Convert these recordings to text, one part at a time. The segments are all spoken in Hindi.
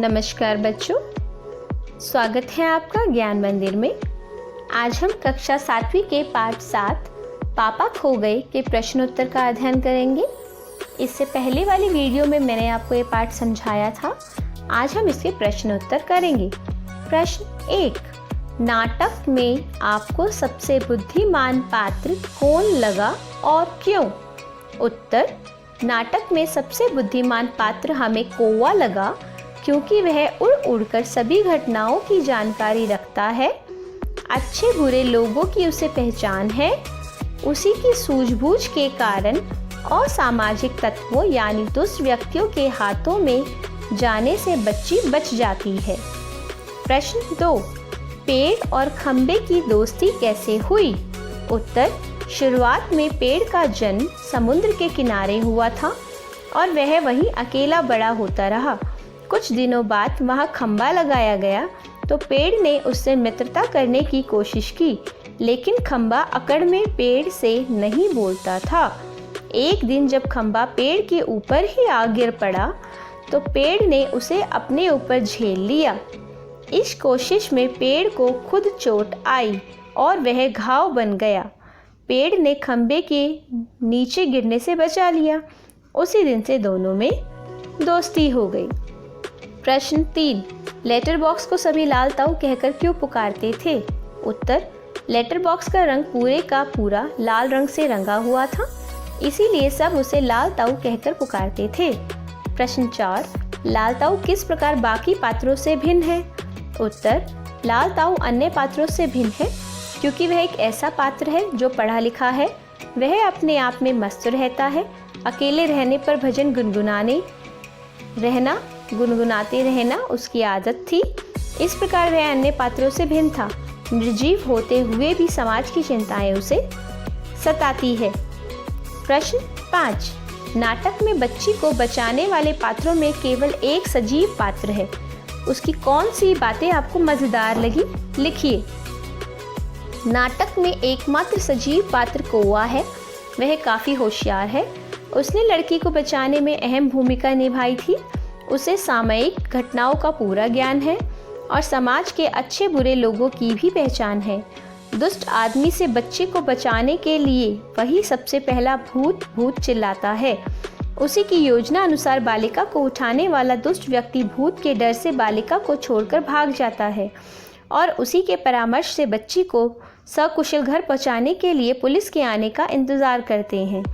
नमस्कार बच्चों, स्वागत है आपका ज्ञान मंदिर में। आज हम कक्षा 7वीं के पाठ 7 पापा खो गए के प्रश्नोत्तर का अध्ययन करेंगे। इससे पहले वाली वीडियो में मैंने आपको ये पाठ समझाया था। आज हम इसके प्रश्नोत्तर करेंगे। प्रश्न 1, नाटक में आपको सबसे बुद्धिमान पात्र कौन लगा और क्यों? उत्तर, नाटक में सबसे बुद्धिमान पात्र हमें कौवा लगा, क्योंकि वह उड़ उड़कर सभी घटनाओं की जानकारी रखता है। अच्छे बुरे लोगों की उसे पहचान है। उसी की सूझबूझ के कारण असामाजिक तत्वों यानी दुष्ट व्यक्तियों के हाथों में जाने से बच्ची बच जाती है। प्रश्न 2, पेड़ और खंबे की दोस्ती कैसे हुई? उत्तर, शुरुआत में पेड़ का जन्म समुद्र के किनारे हुआ था और वह वहीं अकेला बड़ा होता रहा। कुछ दिनों बाद वहाँ खंबा लगाया गया तो पेड़ ने उससे मित्रता करने की कोशिश की, लेकिन खंबा अकड़ में पेड़ से नहीं बोलता था। एक दिन जब खंबा पेड़ के ऊपर ही आ गिर पड़ा तो पेड़ ने उसे अपने ऊपर झेल लिया। इस कोशिश में पेड़ को खुद चोट आई और वह घाव बन गया। पेड़ ने खंबे के नीचे गिरने से बचा लिया। उसी दिन से दोनों में दोस्ती हो गई। प्रश्न 3, लेटर बॉक्स को सभी लाल ताऊ कहकर क्यों पुकारते थे? उत्तर, लेटर बॉक्स का रंग पूरे का पूरा लाल रंग से रंगा हुआ था, इसीलिए सब उसे लाल ताऊ कहकर पुकारते थे। प्रश्न 4, लाल ताऊ किस प्रकार बाकी पात्रों से भिन्न है? उत्तर, लाल ताऊ अन्य पात्रों से भिन्न है क्योंकि वह एक ऐसा पात्र है जो पढ़ा लिखा है। वह अपने आप में मस्त रहता है। अकेले रहने पर भजन गुनगुनाते रहना उसकी आदत थी। इस प्रकार वह अन्य पात्रों से भिन्न था। निर्जीव होते हुए भी समाज की चिंताएं उसे सताती है। प्रश्न 5, नाटक में बच्ची को बचाने वाले पात्रों में केवल एक सजीव पात्र है। उसकी कौन सी बातें आपको मजेदार लगी? लिखिए। नाटक में एकमात्र सजीव पात्र कौवा है। वह काफ़ी होशियार है। उसने लड़की को बचाने में अहम भूमिका निभाई थी। उसे सामयिक घटनाओं का पूरा ज्ञान है और समाज के अच्छे बुरे लोगों की भी पहचान है। दुष्ट आदमी से बच्चे को बचाने के लिए वही सबसे पहला भूत भूत चिल्लाता है। उसी की योजना अनुसार बालिका को उठाने वाला दुष्ट व्यक्ति भूत के डर से बालिका को छोड़कर भाग जाता है और उसी के परामर्श से बच्ची को सकुशल घर पहुंचाने के लिए पुलिस के आने का इंतज़ार करते हैं।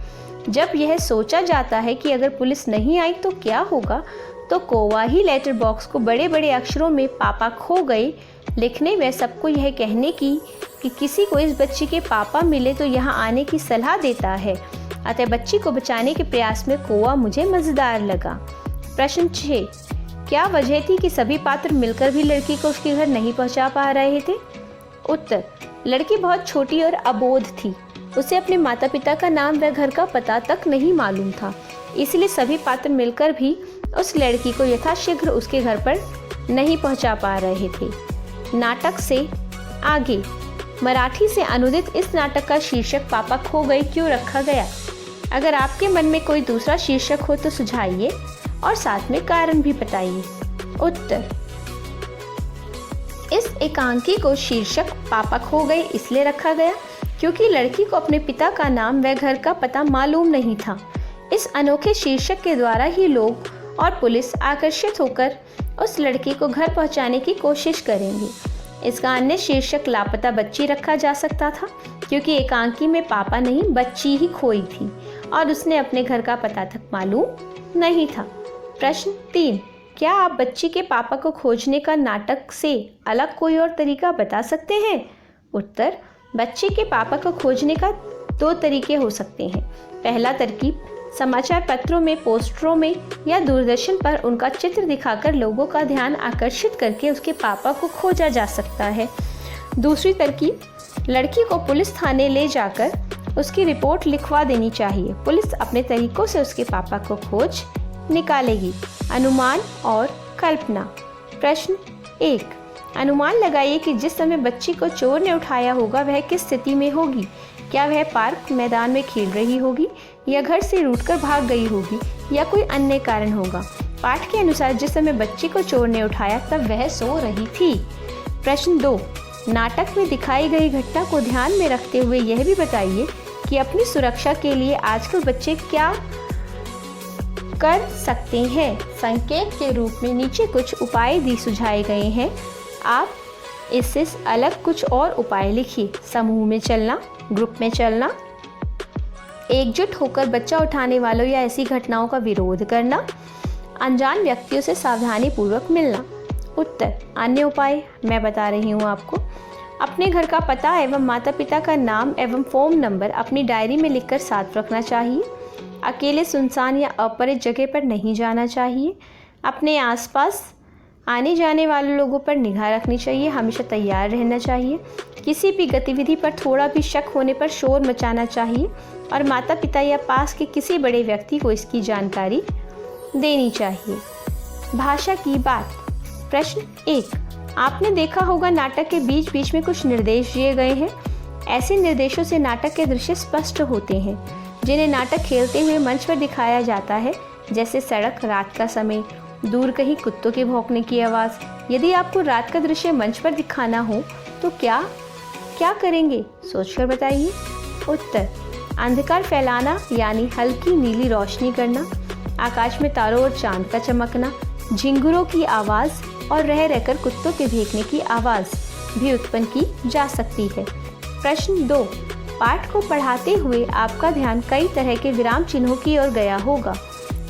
जब यह सोचा जाता है कि अगर पुलिस नहीं आई तो क्या होगा, तो कौवा ही लेटर बॉक्स को बड़े बड़े अक्षरों में पापा खो गए लिखने में सबको यह कहने की कि किसी को इस बच्ची के पापा मिले तो यहाँ आने की सलाह देता है। अतः बच्ची को बचाने के प्रयास में कौवा मुझे मज़ेदार लगा। प्रश्न 6, क्या वजह थी कि सभी पात्र मिलकर भी लड़की को उसके घर नहीं पहुँचा पा रहे थे? उत्तर, लड़की बहुत छोटी और अबोध थी। उसे अपने माता पिता का नाम व घर का पता तक नहीं मालूम था, इसलिए सभी पात्र मिलकर भी उस लड़की को यथाशीघ्र उसके घर पर नहीं पहुंचा पा रहे थे। नाटक से आगे, मराठी से अनुदित इस नाटक का शीर्षक पापा खो गए क्यों रखा गया? अगर आपके मन में कोई दूसरा शीर्षक हो तो सुझाइए और साथ में कारण भी बताइए। उत्तर, इस एकांकी को शीर्षक पापा खो गए इसलिए रखा गया क्योंकि लड़की को अपने पिता का नाम व घर का पता मालूम नहीं था। इस अनोखे शीर्षक के द्वारा ही लोग और पुलिस आकर्षित होकर उस लड़की को घर पहुंचाने की कोशिश करेंगे। इसका अन्य शीर्षक लापता बच्ची रखा जा सकता था क्योंकि एकांकी में पापा नहीं बच्ची ही खोई थी और उसने अपने घर का पता तक मालूम नहीं था। प्रश्न 3, क्या आप बच्ची के पापा को खोजने का नाटक से अलग कोई और तरीका बता सकते हैं? उत्तर, बच्चे के पापा को खोजने का 2 तरीके हो सकते हैं। पहला तरकीब, समाचार पत्रों में, पोस्टरों में या दूरदर्शन पर उनका चित्र दिखाकर लोगों का ध्यान आकर्षित करके उसके पापा को खोजा जा सकता है। दूसरी तरकीब, लड़की को पुलिस थाने ले जाकर उसकी रिपोर्ट लिखवा देनी चाहिए। पुलिस अपने तरीकों से उसके पापा को खोज निकालेगी। अनुमान और कल्पना। प्रश्न 1, अनुमान लगाइए कि जिस समय बच्ची को चोर ने उठाया होगा वह किस स्थिति में होगी। क्या वह पार्क मैदान में खेल रही होगी या घर से रूठकर भाग गई होगी या कोई अन्य कारण होगा। पाठ के अनुसार जिस समय बच्ची को चोर ने उठाया तब वह सो रही थी। प्रश्न 2, नाटक में दिखाई गई घटना को ध्यान में रखते हुए यह भी बताइए कि अपनी सुरक्षा के लिए आजकल बच्चे क्या कर सकते हैं। संकेत के रूप में नीचे कुछ उपाय सुझाए गए हैं, आप इससे अलग कुछ और उपाय लिखिए। समूह में चलना, ग्रुप में चलना, एकजुट होकर बच्चा उठाने वालों या ऐसी घटनाओं का विरोध करना, अनजान व्यक्तियों से सावधानी पूर्वक मिलना। उत्तर, अन्य उपाय मैं बता रही हूँ आपको। अपने घर का पता एवं माता पिता का नाम एवं फ़ोन नंबर अपनी डायरी में लिखकर साथ रखना चाहिए। अकेले सुनसान या अपरिचित जगह पर नहीं जाना चाहिए। अपने आसपास आने जाने वाले लोगों पर निगाह रखनी चाहिए। हमेशा तैयार रहना चाहिए। किसी भी गतिविधि पर थोड़ा भी शक होने पर शोर मचाना चाहिए और माता पिता या पास के किसी बड़े व्यक्ति को इसकी जानकारी देनी चाहिए। भाषा की बात। प्रश्न 1, आपने देखा होगा नाटक के बीच बीच में कुछ निर्देश दिए गए हैं। ऐसे निर्देशों से नाटक के दृश्य स्पष्ट होते हैं जिन्हें नाटक खेलते हुए मंच पर दिखाया जाता है, जैसे सड़क, रात का समय, दूर कहीं कुत्तों के भौंकने की आवाज़। यदि आपको रात का दृश्य मंच पर दिखाना हो तो क्या करेंगे, सोचकर बताइए। उत्तर, अंधकार फैलाना यानी हल्की नीली रोशनी करना, आकाश में तारों और चांद का चमकना, झिंगुरों की आवाज़ और रह रहकर कुत्तों के भौंकने की आवाज़ भी उत्पन्न की जा सकती है। प्रश्न 2, पाठ को पढ़ाते हुए आपका ध्यान कई तरह के विराम चिन्हों की ओर गया होगा।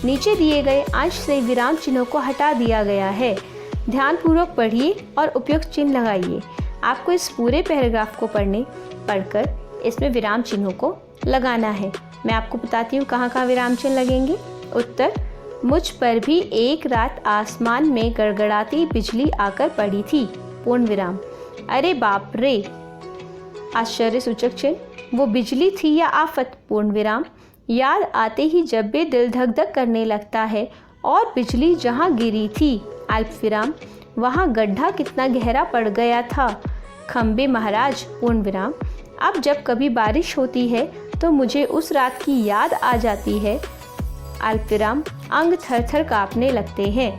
नीचे दिए गए अंश से विराम चिन्हों को हटा दिया गया है। ध्यानपूर्वक पढ़िए और उपयुक्त चिन्ह लगाइए। आपको इस पूरे पैराग्राफ को पढ़कर इसमें विराम चिन्हों को लगाना है। मैं आपको बताती हूँ कहाँ कहाँ विराम चिन्ह लगेंगे। उत्तर, मुझ पर भी एक रात आसमान में गड़गड़ाती बिजली आकर पड़ी थी, पूर्ण विराम। अरे बाप रे, आश्चर्य सूचक चिन्ह। वो बिजली थी या आफत, पूर्ण विराम। याद आते ही जब भी दिल धक धक करने लगता है और बिजली जहाँ गिरी थी, अल्प विराम, वहाँ गड्ढा कितना गहरा पड़ गया था, खंबे महाराज, पूर्ण विराम। अब जब कभी बारिश होती है तो मुझे उस रात की याद आ जाती है, अल्प विराम, अंग थर थर कांपने लगते हैं,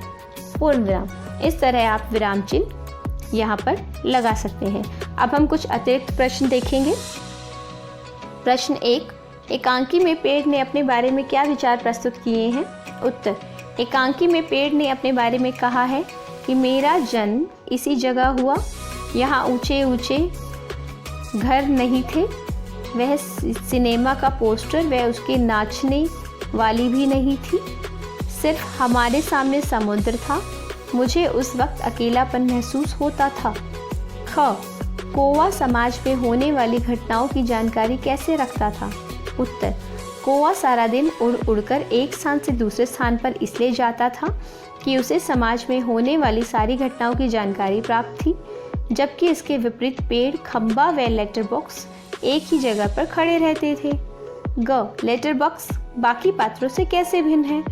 पूर्ण विराम। इस तरह आप विराम चिन्ह यहाँ पर लगा सकते हैं। अब हम कुछ अतिरिक्त प्रश्न देखेंगे। प्रश्न 1, एकांकी में पेड़ ने अपने बारे में क्या विचार प्रस्तुत किए हैं। उत्तर, एकांकी में पेड़ ने अपने बारे में कहा है कि मेरा जन्म इसी जगह हुआ, यहाँ ऊंचे ऊंचे घर नहीं थे, वह सिनेमा का पोस्टर व उसके नाचने वाली भी नहीं थी, सिर्फ हमारे सामने समुद्र था, मुझे उस वक्त अकेलापन महसूस होता था। ख, कौवा समाज में होने वाली घटनाओं की जानकारी कैसे रखता था। उत्तर, कौवा सारा दिन उड़ उड़कर एक स्थान से दूसरे स्थान पर इसलिए जाता था कि उसे समाज में होने वाली सारी घटनाओं की जानकारी प्राप्त थी, जबकि इसके विपरीत पेड़, खंबा व लेटर बॉक्स एक ही जगह पर खड़े रहते थे। ग, लेटर बॉक्स बाकी पात्रों से कैसे भिन्न है।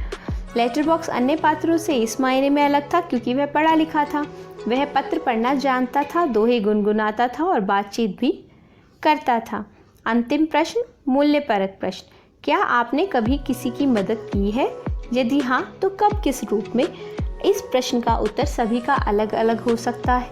लेटर बॉक्स अन्य पात्रों से इस मायने में अलग था क्योंकि वह पढ़ा लिखा था, वह पत्र पढ़ना जानता था, दोहे गुनगुनाता था और बातचीत भी करता था। अंतिम प्रश्न, मूल्यपरक प्रश्न। क्या आपने कभी किसी की मदद की है? यदि हाँ तो कब, किस रूप में? इस प्रश्न का उत्तर सभी का अलग अलग हो सकता है।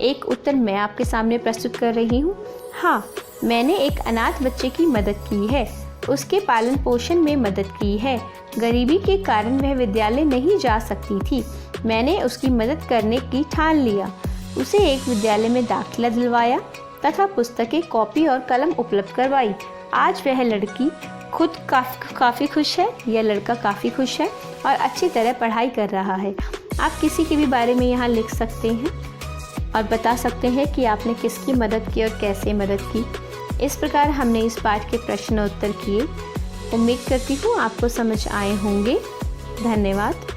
एक उत्तर मैं आपके सामने प्रस्तुत कर रही हूँ। हाँ, मैंने एक अनाथ बच्चे की मदद की है, उसके पालन पोषण में मदद की है। गरीबी के कारण वह विद्यालय नहीं जा सकती थी, मैंने उसकी मदद करने की ठान लिया, उसे एक विद्यालय में दाखिला दिलवाया तथा पुस्तकें, कॉपी और कलम उपलब्ध करवाई। आज वह लड़की खुद काफ़ी खुश है, यह लड़का काफ़ी खुश है और अच्छी तरह पढ़ाई कर रहा है। आप किसी के भी बारे में यहाँ लिख सकते हैं और बता सकते हैं कि आपने किसकी मदद की और कैसे मदद की। इस प्रकार हमने इस पाठ के प्रश्न उत्तर किए। उम्मीद करती हूँ आपको समझ आए होंगे। धन्यवाद।